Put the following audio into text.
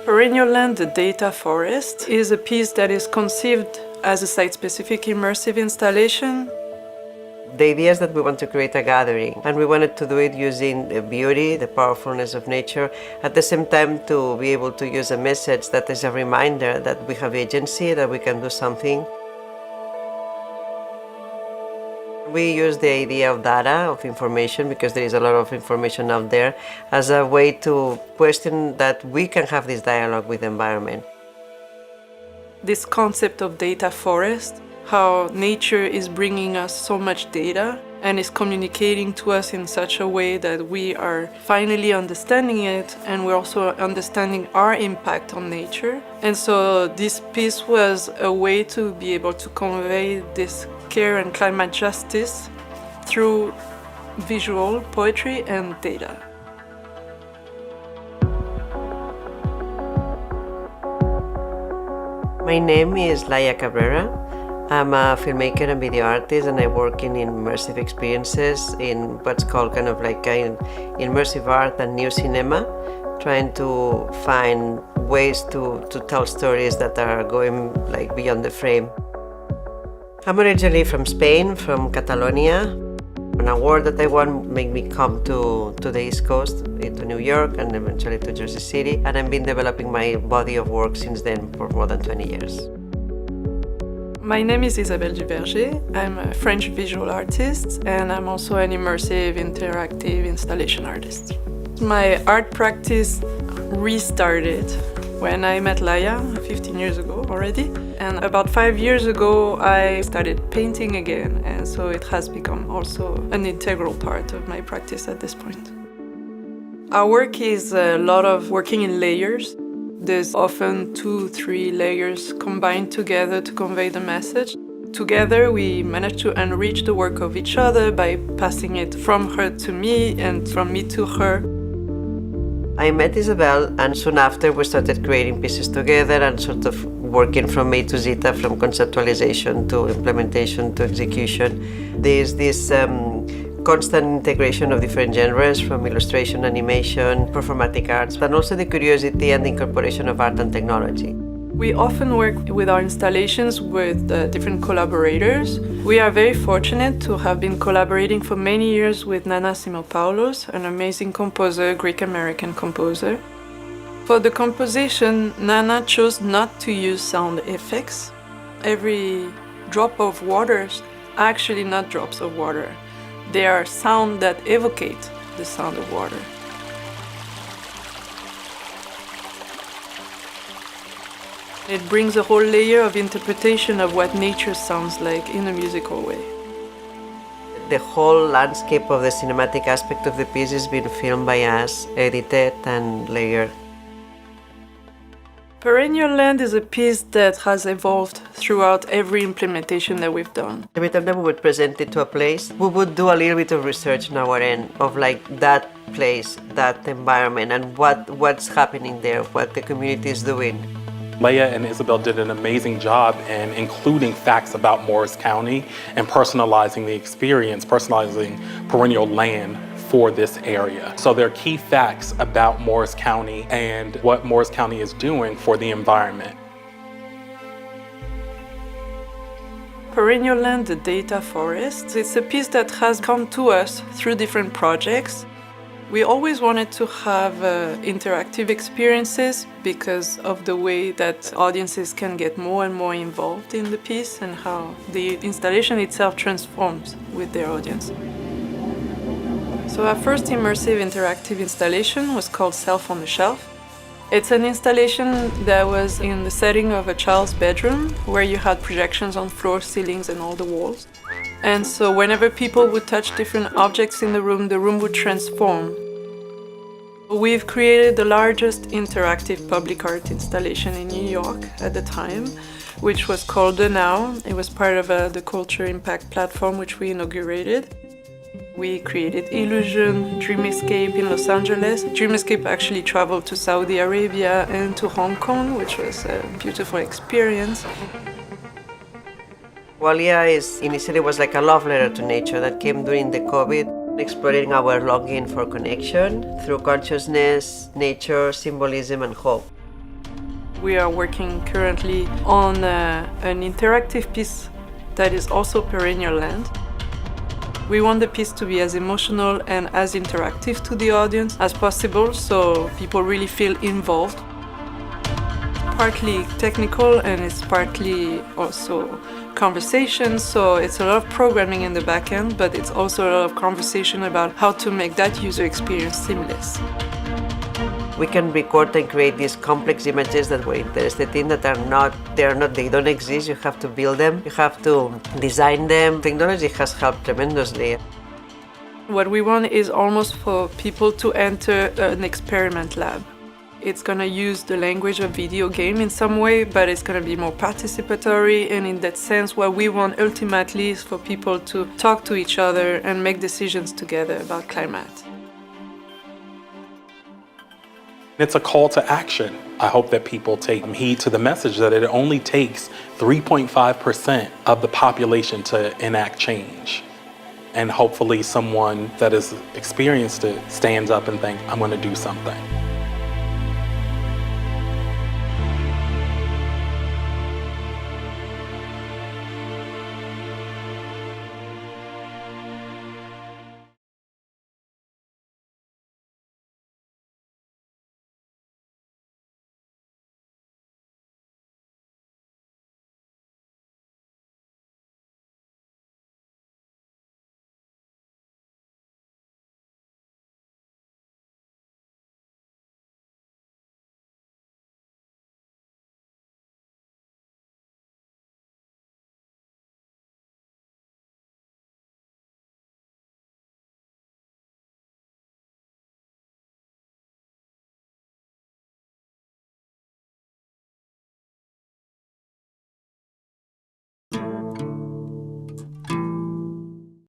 Perennial Land, the data forest, is a piece that is conceived as a site-specific immersive installation. The idea is that we want to create a gathering, and we wanted to do it using the beauty, the powerfulness of nature, at the same time to be able to use a message that is a reminder that we have agency, that we can do something. We use the idea of data, of information, because there is a lot of information out there, as a way to question that we can have this dialogue with the environment. This concept of data forest, how nature is bringing us so much data and is communicating to us in such a way that we are finally understanding it, and we're also understanding our impact on nature. And so this piece was a way to be able to convey this care and climate justice through visual, poetry, and data. My name is Laia Cabrera. I'm a filmmaker and video artist, and I work in immersive experiences in what's called kind of like immersive art and new cinema, trying to find ways to tell stories that are going like beyond the frame. I'm originally from Spain, from Catalonia. An award that I won made me come to the East Coast, to New York, and eventually to Jersey City. And I've been developing my body of work since then for more than 20 years. My name is Isabelle Duverger. I'm a French visual artist, and I'm also an immersive interactive installation artist. My art practice restarted when I met Laia 15 years ago already. And about 5 years ago, I started painting again, and so it has become also an integral part of my practice at this point. Our work is a lot of working in layers. There's often 2-3 layers combined together to convey the message. Together, we manage to enrich the work of each other by passing it from her to me and from me to her. I met Isabelle, and soon after we started creating pieces together and sort of working from A to Zeta, from conceptualization to implementation to execution. There's this constant integration of different genres, from illustration, animation, performatic arts, and also the curiosity and the incorporation of art and technology. We often work with our installations with different collaborators. We are very fortunate to have been collaborating for many years with Nana Simopoulos, an amazing composer, Greek-American composer. For the composition, Nana chose not to use sound effects. Every drop of water are actually not drops of water. They are sound that evocate the sound of water. It brings a whole layer of interpretation of what nature sounds like in a musical way. The whole landscape of the cinematic aspect of the piece has been filmed by us, edited and layered. Perennial Land is a piece that has evolved throughout every implementation that we've done. Every time that we would present it to a place, we would do a little bit of research on our end of like that place, that environment, and what's happening there, what the community is doing. Laia and Isabelle did an amazing job in including facts about Morris County and personalizing the experience, personalizing Perennial Land for this area. So there are key facts about Morris County and what Morris County is doing for the environment. Perennial Land, the data forest, it's a piece that has come to us through different projects. We always wanted to have interactive experiences because of the way that audiences can get more and more involved in the piece and how the installation itself transforms with their audience. So our first immersive interactive installation was called Self on the Shelf. It's an installation that was in the setting of a child's bedroom where you had projections on floor, ceilings, and all the walls. And so whenever people would touch different objects in the room would transform. We've created the largest interactive public art installation in New York at the time, which was called The Now. It was part of the Culture Impact platform, which we inaugurated. We created Illusion, Dreamscape in Los Angeles. Dreamscape actually traveled to Saudi Arabia and to Hong Kong, which was a beautiful experience. Laia initially was like a love letter to nature that came during the COVID, exploring our longing for connection through consciousness, nature, symbolism, and hope. We are working currently on an interactive piece that is also Perennial Land. We want the piece to be as emotional and as interactive to the audience as possible, so people really feel involved. Partly technical and it's partly also conversation, so it's a lot of programming in the back end, but it's also a lot of conversation about how to make that user experience seamless. We can record and create these complex images that we're interested in that they don't exist. You have to build them, you have to design them. Technology has helped tremendously. What we want is almost for people to enter an experiment lab. It's going to use the language of video game in some way, but it's going to be more participatory, and in that sense what we want ultimately is for people to talk to each other and make decisions together about climate. It's a call to action. I hope that people take heed to the message that it only takes 3.5% of the population to enact change. And hopefully someone that has experienced it stands up and thinks, I'm going to do something.